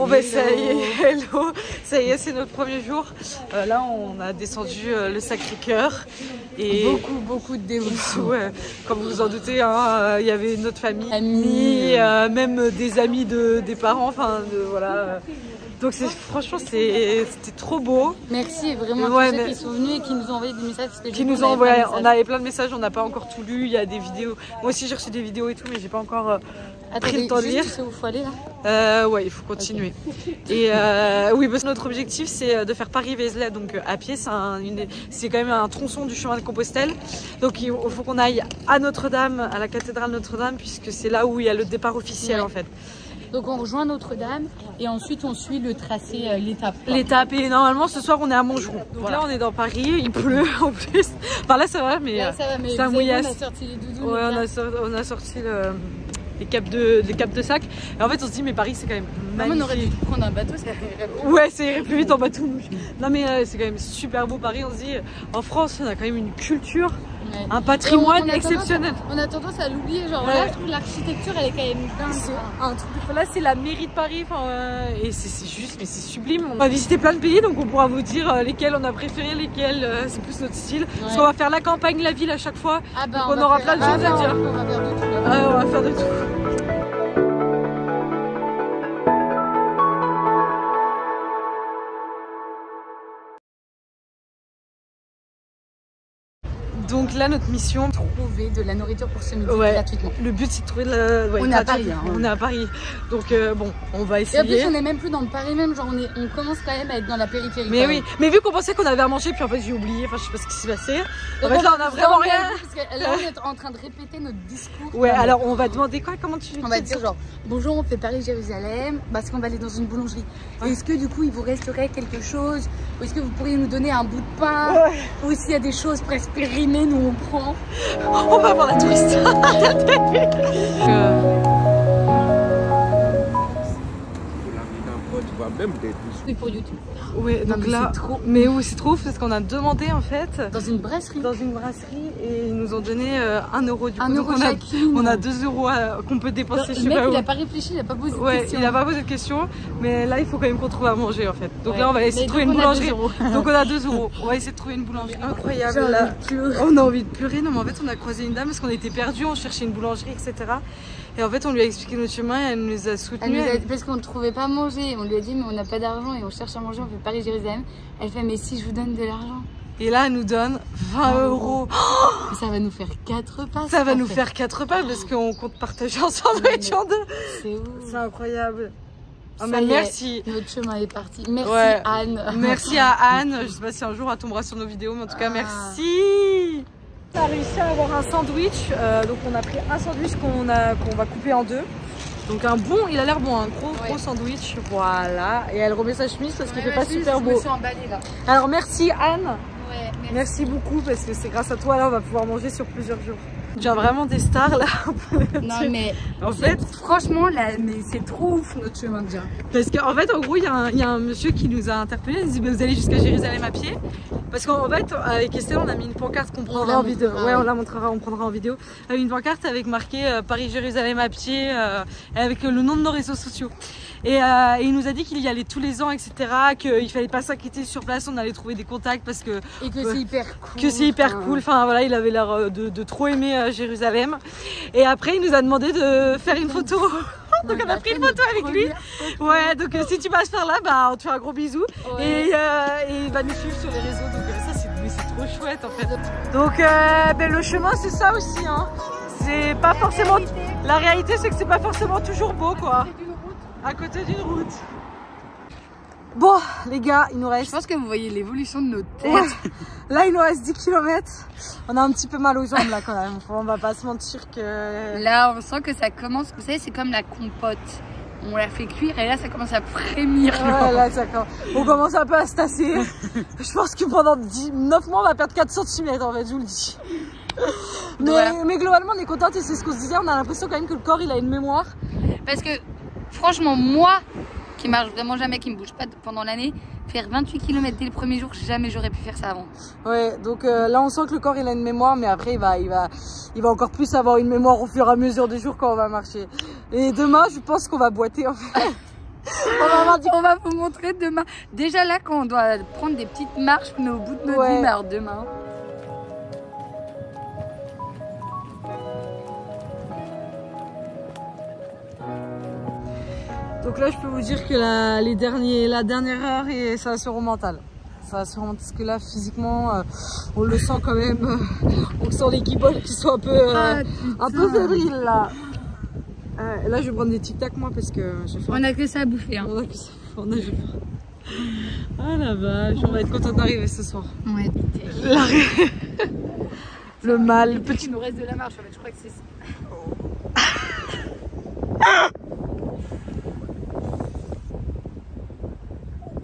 Bon bah ça y est, hello, ça y est, c'est notre premier jour. Là on a descendu le Sacré-Cœur et beaucoup de dévotion. Ouais, comme vous vous en doutez, hein, y avait notre famille, amis, même des amis des parents, enfin voilà. Donc franchement c'était trop beau. Merci vraiment à tous ceux qui sont venus et qui nous ont envoyé des messages. Parce que on avait plein de messages, on n'a pas encore tout lu, il y a des vidéos. Moi aussi j'ai reçu des vidéos et tout, mais j'ai pas encore pris le temps de lire. Tu sais où il faut aller là ouais, il faut continuer. Okay. Et oui, parce que notre objectif c'est de faire Paris-Vézelay, donc à pied, c'est quand même un tronçon du chemin de Compostelle. Donc il faut qu'on aille à Notre-Dame, à la cathédrale Notre-Dame, puisque c'est là où il y a le départ officiel en fait. Donc on rejoint Notre-Dame et ensuite on suit le tracé, l'étape. L'étape, et normalement ce soir on est à Montgeron. Donc voilà. Là on est dans Paris, il pleut en plus. Enfin là ça va, mais c'est un mouillasse. On a sorti les doudous. Ouais, on a sorti les capes de sac. Et en fait on se dit mais Paris c'est quand même magnifique. On aurait dû prendre un bateau, ça irait plus vite. Ouais, ça irait plus vite en bateau. Non mais c'est quand même super beau Paris. On se dit en France on a quand même une culture. Ouais. Un patrimoine exceptionnel. On a tendance à l'oublier, genre là je trouve l'architecture elle est quand même dingue. Là c'est la mairie de Paris, et c'est juste, mais c'est sublime. On va visiter plein de pays, donc on pourra vous dire lesquels on a préféré, lesquels c'est plus notre style. Ouais. Parce qu'on va faire la campagne, la ville à chaque fois, donc on aura plein de choses à dire. On va faire de tout. On va faire de tout. Donc là, notre mission, trouver de la nourriture pour ce midi gratuitement. Le but, c'est de trouver de la. Ouais, on est à Paris. Hein, on est à Paris. Donc bon, on va essayer. Et en plus, on est même plus dans le Paris même. Genre, on commence quand même à être dans la périphérie. Mais oui. Mais vu qu'on pensait qu'on avait à manger, puis en fait, j'ai oublié. Enfin, je sais pas ce qui s'est passé. En fait, là, on a vraiment rien. Parce que là, on est en train de répéter notre discours. Ouais. Alors, on va demander quoi? Comment tu? On va dire genre, bonjour, on fait Paris-Jérusalem, parce qu'on va aller dans une boulangerie. Ouais. Est-ce que du coup, il vous resterait quelque chose? Ou est-ce que vous pourriez nous donner un bout de pain? Ou s'il y a des choses presque périmées, nous on prend. On va voir la touriste. Pour YouTube. Ouais, donc non, là, trop... mais oui, c'est trop parce qu'on a demandé en fait dans une brasserie. Et ils nous ont donné 1 euro du coup. Donc on a 2 euros qu'on peut dépenser. Le mec, il a pas réfléchi, il a pas posé de questions. Il a pas posé de questions, mais là, il faut quand même qu'on trouve à manger en fait. Donc là, on va essayer de trouver une boulangerie. Donc on a 2 euros. On va essayer de trouver une boulangerie. Incroyable. Là, on a envie de pleurer. Non, mais en fait, on a croisé une dame parce qu'on était perdus, on cherchait une boulangerie, etc. Et en fait, on lui a expliqué notre chemin et elle nous a soutenus. Parce qu'on ne trouvait pas à manger. On lui a dit, mais on n'a pas d'argent et on cherche à manger, on fait Paris-Jérusalem. Elle fait, mais si je vous donne de l'argent. Et là, elle nous donne 20 euros. Oh, ça va nous faire 4 repas. Ça va nous faire 4 repas parce qu'on compte partager un sandwich en 2. C'est ouf. C'est incroyable. Oh, merci. Notre chemin est parti. Merci Anne. Merci à Anne. Je sais pas si un jour elle tombera sur nos vidéos, mais en tout cas, merci. On a réussi à avoir un sandwich, donc on a pris un sandwich qu'on va couper en 2. Donc il a l'air bon, un gros sandwich, voilà. Et elle remet sa chemise parce qu'il fait pas super beau. Je me suis emballée là. Alors merci Anne. Ouais, merci beaucoup parce que c'est grâce à toi là on va pouvoir manger sur plusieurs jours. Tu viens vraiment des stars là. Non mais en fait franchement là mais c'est trop ouf notre chemin de dire. Parce qu'en fait en gros il y a un monsieur qui nous a interpellé, il dit vous allez jusqu'à Jérusalem à pied. Parce qu'en fait avec Estelle on a mis une pancarte qu'on prendra en vidéo. Ouais on la montrera, on prendra en vidéo. Une pancarte avec marqué Paris-Jérusalem à pied avec le nom de nos réseaux sociaux. Et il nous a dit qu'il y allait tous les ans, etc. Qu'il fallait pas s'inquiéter sur place, on allait trouver des contacts parce que... Et que c'est hyper cool. Que c'est hyper cool, enfin voilà, il avait l'air de trop aimer Jérusalem. Et après, il nous a demandé de faire une photo. Donc on a pris une photo avec lui. Ouais, donc si tu passes par là, bah, on te fait un gros bisou. Ouais. Et il va nous suivre sur les réseaux, donc ça c'est trop chouette en fait. Donc le chemin c'est ça aussi, hein. C'est pas forcément... La réalité c'est que c'est pas forcément toujours beau quoi. À côté d'une route. Bon les gars, il nous reste... Je pense que vous voyez l'évolution de nos têtes. Ouais. Là il nous reste 10 km. On a un petit peu mal aux jambes là quand même. On va pas se mentir que... Là on sent que ça commence, vous savez c'est comme la compote. On la fait cuire et là ça commence à frémir. Ouais, là, on commence un peu à se tasser. Je pense que pendant 9 mois on va perdre 4 cm en fait, je vous le dis. Mais globalement on est contente et c'est ce qu'on se disait, on a l'impression quand même que le corps il a une mémoire. Parce que franchement moi qui marche vraiment jamais, qui me bouge pas pendant l'année, faire 28 km dès le premier jour, jamais j'aurais pu faire ça avant. Ouais, donc là on sent que le corps il a une mémoire, mais après il va encore plus avoir une mémoire au fur et à mesure des jours quand on va marcher. Et demain je pense qu'on va boiter en fait. On va vous montrer demain. Déjà là, quand on doit prendre des petites marches, on est au bout de notre vie, mais alors demain. Donc là, je peux vous dire que la dernière heure, et ça va au mental. Ça va se rendre parce que là, physiquement, on le sent quand même. On sent les guibolles qui sont un peu fébriles là. Là, je vais prendre des tic-tac moi parce que j'ai faim. On a que ça à bouffer. Hein. On a que ça. On a faim. Ah la vache, on va être content d'arriver ce soir. Ouais. Le mal. Le petit nous reste de la marche, en fait. Je crois que c'est ça.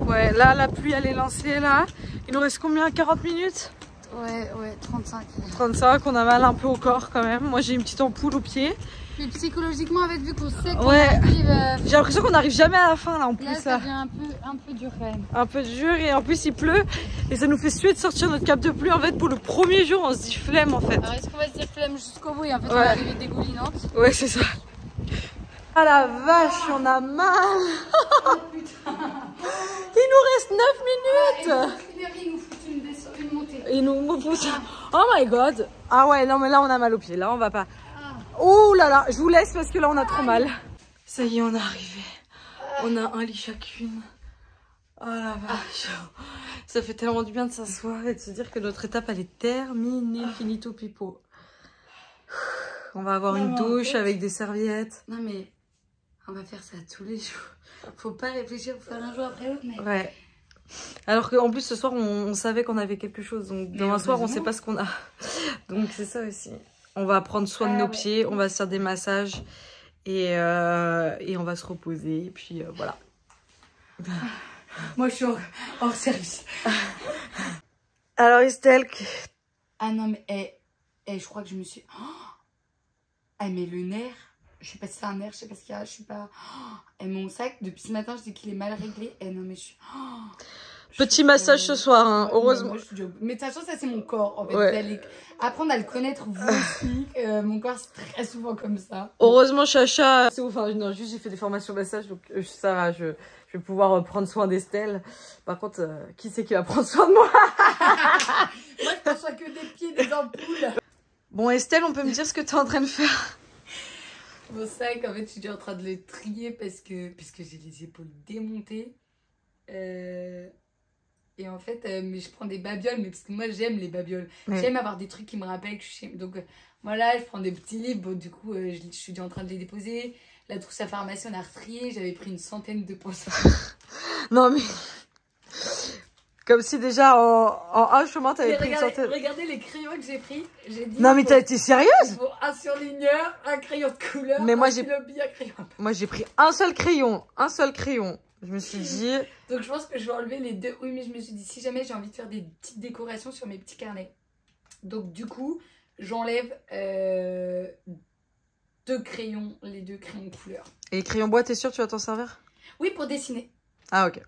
Ouais, là, la pluie, elle est lancée, là. Il nous reste combien? 40 minutes? Ouais, 35. 35, on a mal un peu au corps, quand même. Moi, j'ai une petite ampoule au pied. Mais psychologiquement, avec vu qu'on sait qu'on ouais. arrive... J'ai l'impression qu'on n'arrive jamais à la fin, là, en plus. Là, ça devient un peu dur, quand même. Un peu dur, et en plus, il pleut. Et ça nous fait suer de sortir notre cape de pluie. En fait, pour le premier jour, on se dit flemme, en fait. Alors, est-ce qu'on va se dire flemme jusqu'au bout? Et en fait, on va arriver dégoulinante. Ouais, c'est ça. Ah la vache, on a mal. Oh, putain. Il nous reste 9 minutes. Il nous fout une montée. Il nous fout... Oh my god. Ah ouais, non mais là on a mal aux pieds. Là on va pas... Oh là là, je vous laisse parce que là on a trop mal. Ça y est, on est arrivé. On a un lit chacune. Oh la vache. Ça fait tellement du bien de s'asseoir et de se dire que notre étape elle est terminée. Finito pipo. On va avoir une douche avec des serviettes. Non mais... On va faire ça tous les jours. Faut pas réfléchir pour faire un jour après l'autre. Mais... Ouais. Alors qu'en plus ce soir on savait qu'on avait quelque chose. Donc demain soir on sait pas ce qu'on a. Donc c'est ça aussi. On va prendre soin de nos pieds. On va se faire des massages. Et on va se reposer. Et puis voilà. Moi je suis hors service. Alors Estelle. Ah non mais je crois que je me suis... Ah mais le nerf... Je sais pas si c'est un nerf, je sais pas ce qu'il y a, je suis pas... Et mon sac, depuis ce matin, je dis qu'il est mal réglé. Et non, mais je suis... Petit massage ce soir, hein, heureusement. Mais de toute façon, ça c'est mon corps. En fait, vous allez apprendre à le connaître vous aussi. Mon corps, c'est très souvent comme ça. Heureusement, Chacha... Enfin, non, juste j'ai fait des formations massage, donc ça va, je vais pouvoir prendre soin d'Estelle. Par contre, qui c'est qui va prendre soin de moi? Moi, je prends soin que des pieds, des ampoules. Bon, Estelle, on peut me dire ce que tu es en train de faire? Mon sac, en fait, je suis déjà en train de le trier parce que j'ai les épaules démontées. Et en fait, mais je prends des babioles, mais parce que moi, j'aime les babioles. Ouais. J'aime avoir des trucs qui me rappellent que je suis... Donc, voilà, je prends des petits livres. Bon, du coup, je suis déjà en train de les déposer. La trousse à pharmacie, on a retrié. J'avais pris une centaine de poissons. Non, mais... Comme si déjà en un chemin t'avais pris une centaine. Regardez les crayons que j'ai pris. Dit, non mais t'as été sérieuse? Il faut un surligneur, un crayon de couleur, mais moi j'ai pris un seul crayon. Je me suis dit... Donc je pense que je vais enlever les deux. Oui mais je me suis dit si jamais j'ai envie de faire des petites décorations sur mes petits carnets. Donc du coup j'enlève deux crayons, les deux crayons de couleur. Et les crayons bois, t'es sûre tu vas t'en servir? Oui, pour dessiner. Ah ok.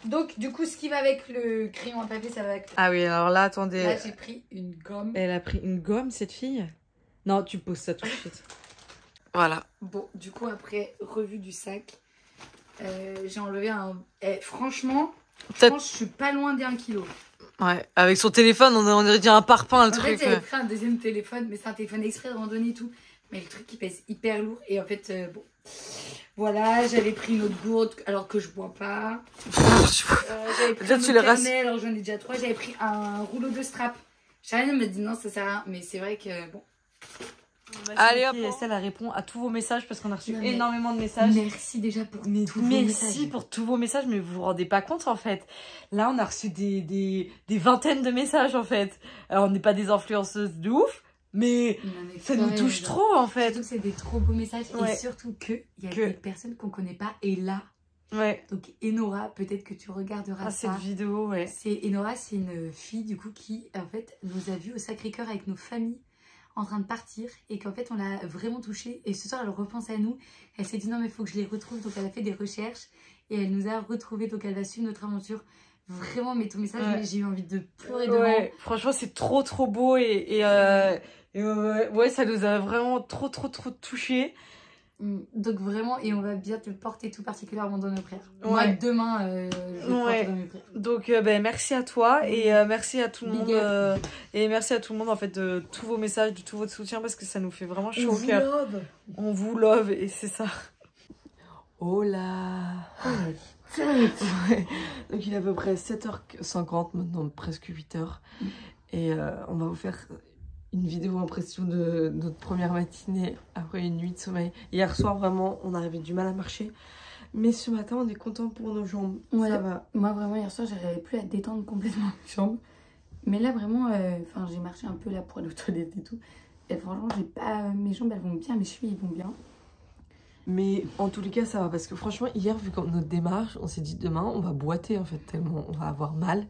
Donc du coup ce qui va avec le crayon à papier ça va avec... Ah oui alors là attendez. Là j'ai pris une gomme. Elle a pris une gomme cette fille? Non tu poses ça tout de suite. Voilà. Bon du coup après revue du sac, j'ai enlevé un... franchement je suis pas loin d'1 kilo. Ouais, avec son téléphone on dirait déjà un parpaing le truc. En fait j'avais pris un deuxième téléphone, mais c'est un téléphone exprès de randonnée et tout. Mais le truc il pèse hyper lourd et en fait bon... Voilà, j'avais pris une autre gourde alors que je bois pas. J'avais pris un carnet, alors j'en ai déjà 3. J'avais pris un rouleau de strap. Charline me dit non, ça sert à rien. Mais c'est vrai que bon. Allez hop, Estelle répond à tous vos messages parce qu'on a reçu énormément de messages. Merci déjà pour tous vos messages. Merci pour tous vos messages, mais vous vous rendez pas compte en fait. Là, on a reçu des vingtaines de messages en fait. Alors, on n'est pas des influenceuses de ouf. Mais ça nous touche trop en fait. Surtout que c'est des trop beaux messages et surtout qu'il y a des personnes qu'on connaît pas et là. Ouais. Donc Enora, peut-être que tu regarderas ça. Cette vidéo, ouais. Enora, c'est une fille du coup qui en fait nous a vus au Sacré-Cœur avec nos familles en train de partir et qu'en fait on l'a vraiment touchée et ce soir elle repense à nous. Elle s'est dit non mais il faut que je les retrouve donc elle a fait des recherches et elle nous a retrouvés donc elle va suivre notre aventure. Vraiment mais ton message j'ai eu envie de pleurer devant. Ouais, franchement c'est trop beau et ouais, ça nous a vraiment trop touché. Donc vraiment, et on va bien te porter tout particulièrement dans nos prières. Ouais. Moi, demain, je vais te porter dans mes prières. Donc merci à toi et merci à tout le monde et merci à tout le monde en fait de tous vos messages, de tout votre soutien parce que ça nous fait vraiment chaud au cœur. On vous love et c'est ça. Oh là. Ouais. Donc il est à peu près 7h50 maintenant, presque 8h et on va vous faire une vidéo impression de notre première matinée après une nuit de sommeil. Hier soir vraiment on avait du mal à marcher. Mais ce matin, on est content pour nos jambes. Ouais, ça va. Moi, vraiment, hier soir, j'arrivais plus à détendre complètement mes jambes. Mais là, vraiment, j'ai marché un peu là pour aller aux toilettes et tout. Et franchement, j'ai pas... mes jambes, elles vont bien, mes chevilles, ils vont bien. Mais en tous les cas, ça va. Parce que franchement, hier, vu qu'on notre démarche, on s'est dit demain, on va boiter en fait, tellement on va avoir mal.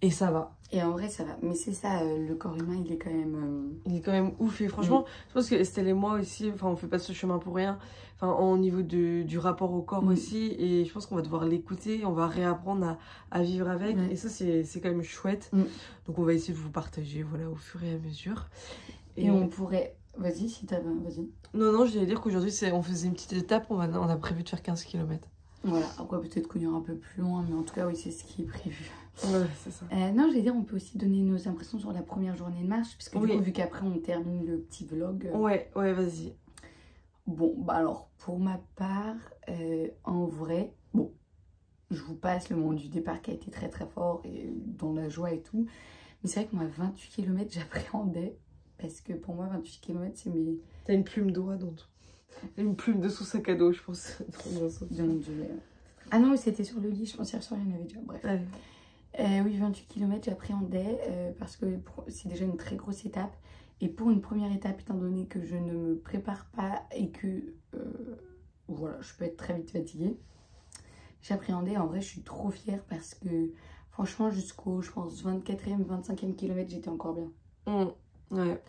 Et ça va. Et en vrai, ça va. Mais c'est ça, le corps humain, il est quand même... Il est quand même ouf. Et franchement, je pense que Estelle et moi aussi, enfin, on fait pas ce chemin pour rien. Enfin, au niveau du rapport au corps aussi. Et je pense qu'on va devoir l'écouter. On va réapprendre à vivre avec. Et ça, c'est quand même chouette. Donc, on va essayer de vous partager, voilà, au fur et à mesure. Et on pourrait... Vas-y, si t'as... Vas-y. Non, je voulais dire qu'aujourd'hui, on faisait une petite étape. On a prévu de faire 15 km. Voilà, après peut-être qu'on ira un peu plus loin, mais en tout cas, oui, c'est ce qui est prévu. Ouais, c'est ça. Non, j'allais dire, on peut aussi donner nos impressions sur la première journée de marche, parce que du coup, vu qu'après, on termine le petit vlog. Ouais, vas-y. Bon, bah alors, pour ma part, en vrai, bon, je vous passe le moment du départ qui a été très très fort, et dans la joie et tout. Mais c'est vrai que moi, 28 km, j'appréhendais, parce que pour moi, 28 km, c'est mes... T'as une plume d'eau, donc. Une plume de son sac à dos, je pense. Ah non, mais c'était sur le lit, je pense hier soir, il y en avait déjà. Bref. Oui, 28 km, j'appréhendais parce que c'est déjà une très grosse étape. Et pour une première étape, étant donné que je ne me prépare pas et que voilà, je peux être très vite fatiguée, j'appréhendais. En vrai, je suis trop fière parce que franchement, jusqu'au, je pense, 24e, 25e kilomètre, j'étais encore bien. Ouais.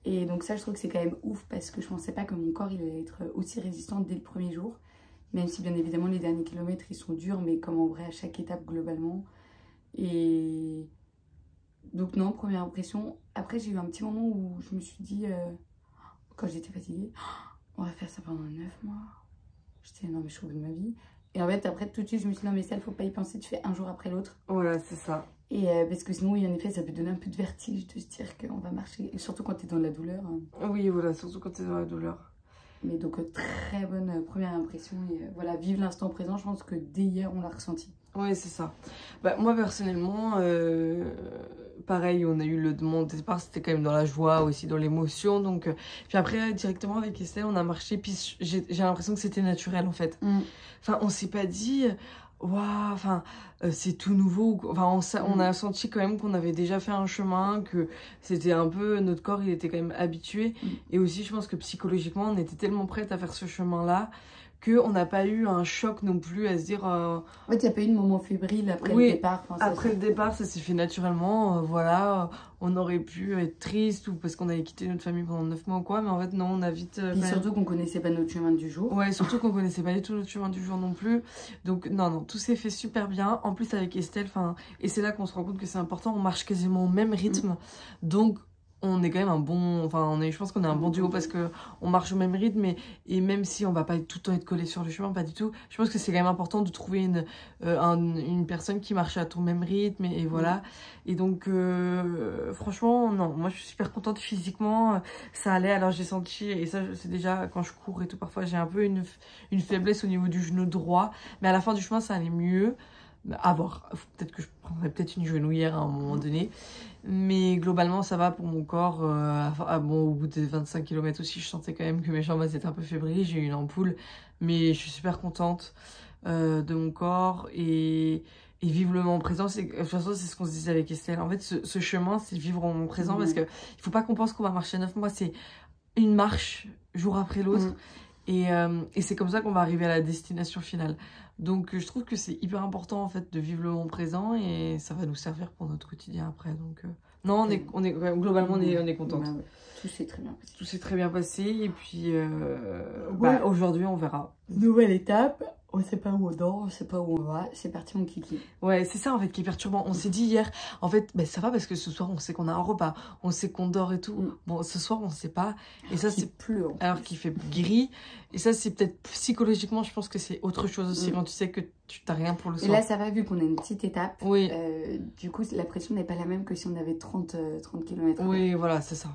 Et donc ça, je trouve que c'est quand même ouf parce que je pensais pas que mon corps il allait être aussi résistant dès le premier jour. Même si bien évidemment les derniers kilomètres ils sont durs, mais comme en vrai à chaque étape globalement. Et donc non, première impression. Après j'ai eu un petit moment où je me suis dit, quand j'étais fatiguée, on va faire ça pendant 9 mois. J'étais non mais je trouve de ma vie. Et en fait après tout de suite je me suis dit non mais ça il faut pas y penser, tu fais un jour après l'autre. Voilà, c'est ça. Et parce que sinon, oui, en effet, ça peut donner un peu de vertige de se dire qu'on va marcher, et surtout quand tu es dans la douleur. Oui, voilà, surtout quand tu es dans la douleur. Mais donc, très bonne première impression. Et voilà, vive l'instant présent, je pense que dès hier, on l'a ressenti. Oui, c'est ça. Bah, moi, personnellement, pareil, on a eu mon départ, c'était quand même dans la joie, aussi dans l'émotion. Donc, puis après, directement avec Estelle, on a marché, puis j'ai l'impression que c'était naturel, en fait. Enfin, on s'est pas dit... Waouh, enfin, c'est tout nouveau. Enfin, on a senti quand même qu'on avait déjà fait un chemin, que c'était un peu, notre corps, il était quand même habitué. Et aussi, je pense que psychologiquement, on était tellement prête à faire ce chemin-là qu'on n'a pas eu un choc non plus à se dire... En fait, il n'y a pas eu de moment fébrile après le départ. Après le départ, ça s'est fait naturellement. Voilà, on aurait pu être triste ou parce qu'on avait quitté notre famille pendant 9 mois ou quoi. Mais en fait, non, on a vite... Et surtout qu'on connaissait pas notre chemin du jour. Ouais, surtout qu'on connaissait pas du tout notre chemin du jour non plus. Donc, non, tout s'est fait super bien. En plus, avec Estelle, et c'est là qu'on se rend compte que c'est important, on marche quasiment au même rythme. Donc... on est quand même un bon, je pense qu'on est un bon duo parce que on marche au même rythme et même si on va pas tout le temps être collé sur le chemin, pas du tout, je pense que c'est quand même important de trouver une personne qui marche à ton même rythme et voilà. Et donc franchement non, moi je suis super contente physiquement, ça allait. Alors j'ai senti, et ça c'est déjà quand je cours et tout, parfois j'ai un peu une faiblesse au niveau du genou droit, mais à la fin du chemin ça allait mieux. À voir, peut-être que je prendrais peut-être une genouillère à un moment donné, mais globalement ça va pour mon corps. Bon, au bout des 25 km aussi, je sentais quand même que mes jambes étaient un peu fébriles, j'ai eu une ampoule, mais je suis super contente de mon corps et vivre le moment présent. De toute façon, c'est ce qu'on se disait avec Estelle. En fait, ce chemin, c'est vivre au moment présent parce qu'il ne faut pas qu'on pense qu'on va marcher 9 mois, c'est une marche jour après l'autre. Et c'est comme ça qu'on va arriver à la destination finale. Donc je trouve que c'est hyper important en fait de vivre le moment présent et ça va nous servir pour notre quotidien après. Donc non, globalement on est contente. Ouais. Tout s'est très bien passé. Tout s'est très bien passé et puis aujourd'hui on verra. Nouvelle étape. On sait pas où on dort, on sait pas où on va, c'est parti on kiki. Ouais, c'est ça en fait qui est perturbant. On s'est dit hier, en fait, ben, ça va parce que ce soir on sait qu'on a un repas, on sait qu'on dort et tout. Bon, ce soir on sait pas. Et ça c'est plus. Alors qu'il fait gris. Et ça c'est peut-être psychologiquement, je pense que c'est autre chose aussi quand tu sais que tu n'as rien pour le soir. Et là ça va vu qu'on a une petite étape. Oui. Du coup la pression n'est pas la même que si on avait 30 km. Oui, voilà, c'est ça.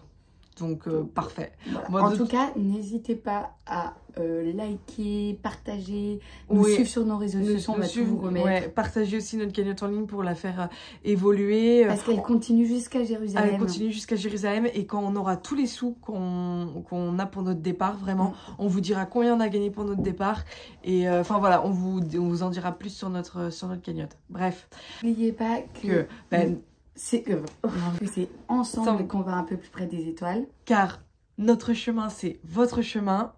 Donc, parfait. Voilà. Moi, en tout cas, n'hésitez pas à liker, partager, nous suivre sur nos réseaux sociaux, on va tout vous remettre. Ouais, partagez aussi notre cagnotte en ligne pour la faire évoluer. Parce qu'elle continue jusqu'à Jérusalem. Elle continue jusqu'à Jérusalem et quand on aura tous les sous qu'on a pour notre départ, vraiment, on vous dira combien on a gagné pour notre départ. Et enfin voilà, on vous en dira plus sur notre cagnotte. Bref. N'oubliez pas que... c'est ensemble qu'on va un peu plus près des étoiles. Car notre chemin, c'est votre chemin.